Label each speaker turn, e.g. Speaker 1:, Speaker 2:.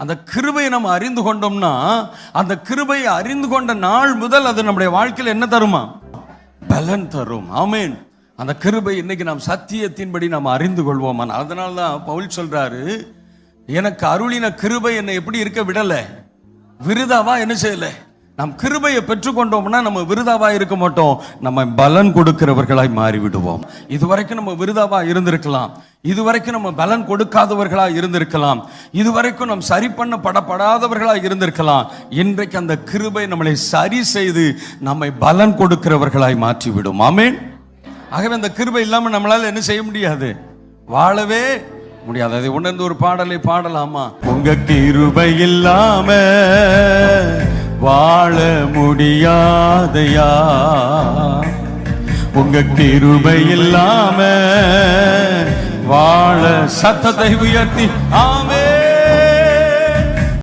Speaker 1: அந்த கிருபையை நம்ம அறிந்து கொண்டோம்னா, அந்த கிருபையை அறிந்து கொண்ட நாள் முதல் அது நம்முடைய வாழ்க்கையில் என்ன தருமா? பலன் தரும். ஆமென். அந்த கிருபை இன்னைக்கு நாம் சத்தியத்தின்படி நாம் அறிந்து கொள்வோம். அதனால தான் பவுல் சொல்றாரு, எனக்கு அருளின கிருபை என்னை எப்படி இருக்க விடல, விருதாவா என்ன செய்யல. நாம் கிருபையை பெற்றுக்கொண்டோம்னா நம்ம விருதாவா இருக்க மாட்டோம், நம்ம பலன் கொடுக்கிறவர்களாய் மாறிவிடுவோம். இதுவரைக்கும் நம்ம விருதாவா இருந்திருக்கலாம், இதுவரைக்கும் நம்ம பலன் கொடுக்காதவர்களா இருந்திருக்கலாம், இதுவரைக்கும் நாம் சரி பண்ணப்படாதவர்களா இருந்திருக்கலாம். இன்றைக்கு அந்த கிருபை நம்மளை சரி செய்து நம்மை பலன் கொடுக்கிறவர்களாய் மாற்றிவிடும். ஆமென். ஆகவே அந்த கிருபை இல்லாம நம்மளால என்ன செய்ய முடியாது, வாழவே முடியாது. அதை உணர்ந்து ஒரு பாடலை பாடலாமா? உங்க கிருபை இல்லாம வாழ முடியாதையா, உங்க கிருபை இல்லாம வாழ. சத்தத்தை உயர்த்தி ஆமென்.